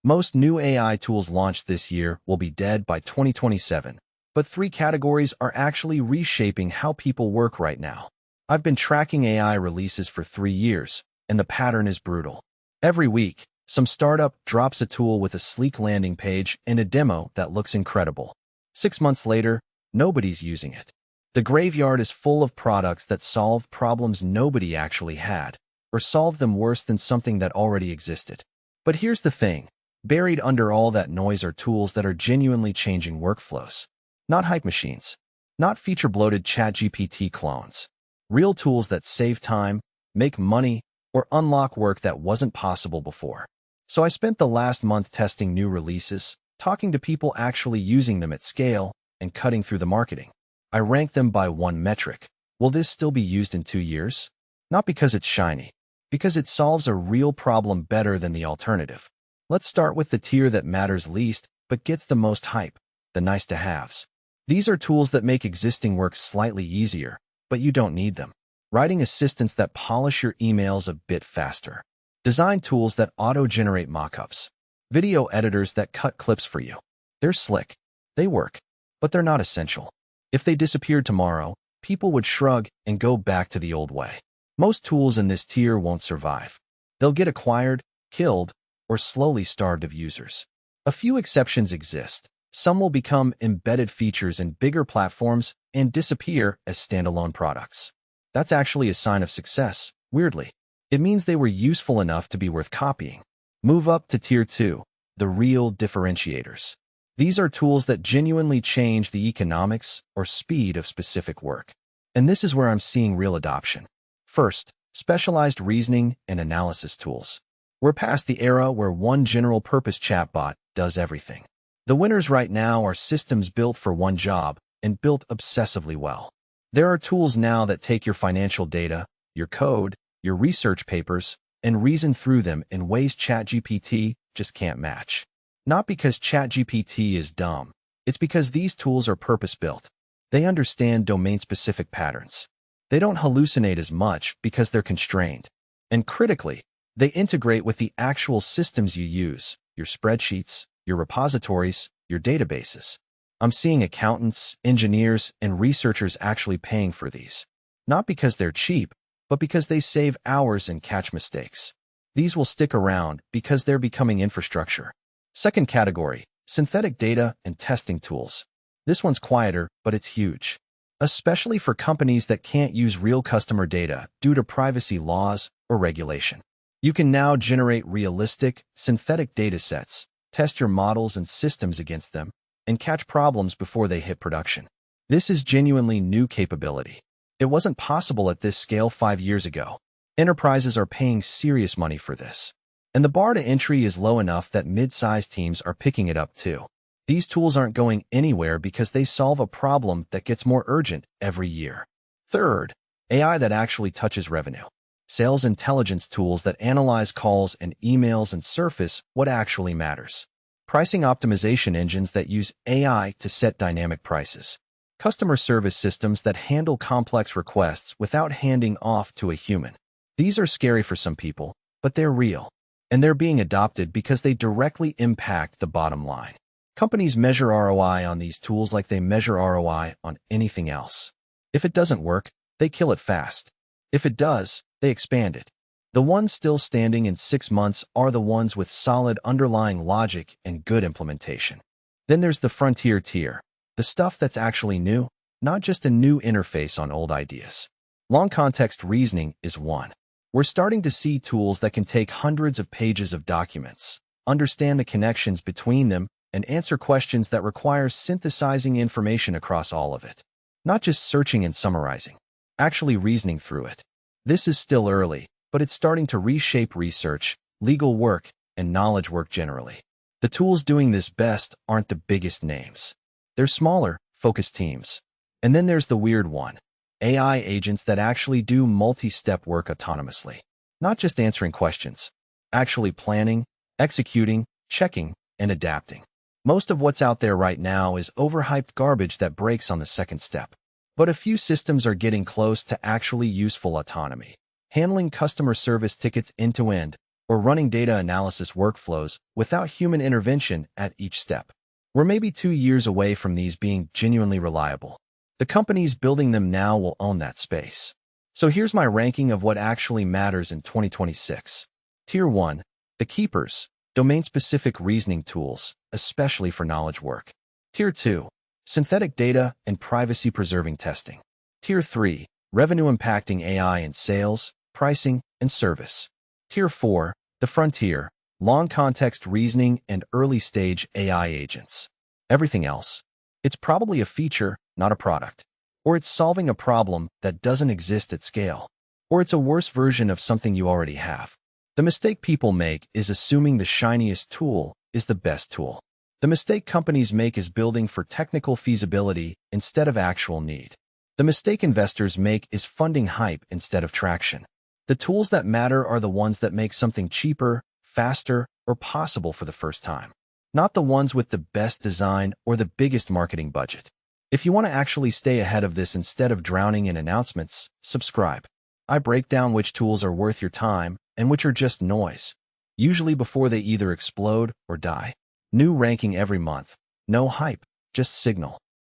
Most new AI tools launched this year will be dead by 2027, but three categories are actually reshaping how people work right now. I've been tracking AI releases for 3 years, and the pattern is brutal. Every week, some startup drops a tool with a sleek landing page and a demo that looks incredible. 6 months later, nobody's using it. The graveyard is full of products that solve problems nobody actually had, or solve them worse than something that already existed. But here's the thing. Buried under all that noise are tools that are genuinely changing workflows. Not hype machines. Not feature-bloated ChatGPT clones. Real tools that save time, make money, or unlock work that wasn't possible before. So I spent the last month testing new releases, talking to people actually using them at scale, and cutting through the marketing. I ranked them by one metric. Will this still be used in 2 years? Not because it's shiny, because it solves a real problem better than the alternative. Let's start with the tier that matters least but gets the most hype, the nice-to-haves. These are tools that make existing work slightly easier, but you don't need them. Writing assistants that polish your emails a bit faster. Design tools that auto-generate mockups. Video editors that cut clips for you. They're slick. They work, but they're not essential. If they disappeared tomorrow, people would shrug and go back to the old way. Most tools in this tier won't survive. They'll get acquired, killed, or slowly starved of users. A few exceptions exist. Some will become embedded features in bigger platforms and disappear as standalone products. That's actually a sign of success, weirdly. It means they were useful enough to be worth copying. Move up to Tier 2, the real differentiators. These are tools that genuinely change the economics or speed of specific work. And this is where I'm seeing real adoption. First, specialized reasoning and analysis tools. We're past the era where one general-purpose chatbot does everything. The winners right now are systems built for one job and built obsessively well. There are tools now that take your financial data, your code, your research papers, and reason through them in ways ChatGPT just can't match. Not because ChatGPT is dumb. It's because these tools are purpose-built. They understand domain-specific patterns. They don't hallucinate as much because they're constrained. And critically, they integrate with the actual systems you use, your spreadsheets, your repositories, your databases. I'm seeing accountants, engineers, and researchers actually paying for these. Not because they're cheap, but because they save hours and catch mistakes. These will stick around because they're becoming infrastructure. Second category, synthetic data and testing tools. This one's quieter, but it's huge. Especially for companies that can't use real customer data due to privacy laws or regulation. You can now generate realistic, synthetic datasets, test your models and systems against them, and catch problems before they hit production. This is genuinely new capability. It wasn't possible at this scale 5 years ago. Enterprises are paying serious money for this. And the bar to entry is low enough that mid-sized teams are picking it up too. These tools aren't going anywhere because they solve a problem that gets more urgent every year. Third, AI that actually touches revenue. Sales intelligence tools that analyze calls and emails and surface what actually matters. Pricing optimization engines that use AI to set dynamic prices. Customer service systems that handle complex requests without handing off to a human. These are scary for some people, but they're real. And they're being adopted because they directly impact the bottom line. Companies measure ROI on these tools like they measure ROI on anything else. If it doesn't work, they kill it fast. If it does, they expand it. The ones still standing in 6 months are the ones with solid underlying logic and good implementation. Then there's the frontier tier, the stuff that's actually new, not just a new interface on old ideas. Long context reasoning is one. We're starting to see tools that can take hundreds of pages of documents, understand the connections between them, and answer questions that require synthesizing information across all of it. Not just searching and summarizing, actually reasoning through it. This is still early, but it's starting to reshape research, legal work, and knowledge work generally. The tools doing this best aren't the biggest names. They're smaller, focused teams. And then there's the weird one. AI agents that actually do multi-step work autonomously. Not just answering questions, actually planning, executing, checking, and adapting. Most of what's out there right now is overhyped garbage that breaks on the second step. But a few systems are getting close to actually useful autonomy. Handling customer service tickets end-to-end, or running data analysis workflows without human intervention at each step. We're maybe 2 years away from these being genuinely reliable. The companies building them now will own that space. So here's my ranking of what actually matters in 2026. Tier 1. The Keepers, domain-specific reasoning tools, especially for knowledge work. Tier 2. Synthetic data and privacy-preserving testing. Tier 3. Revenue-impacting AI in sales, pricing, and service. Tier 4. The Frontier, long-context reasoning and early-stage AI agents. Everything else. It's probably a feature, not a product. Or it's solving a problem that doesn't exist at scale. Or it's a worse version of something you already have. The mistake people make is assuming the shiniest tool is the best tool. The mistake companies make is building for technical feasibility instead of actual need. The mistake investors make is funding hype instead of traction. The tools that matter are the ones that make something cheaper, faster, or possible for the first time. Not the ones with the best design or the biggest marketing budget. If you want to actually stay ahead of this instead of drowning in announcements, subscribe. I break down which tools are worth your time and which are just noise, usually before they either explode or die. New ranking every month. No hype, just signal.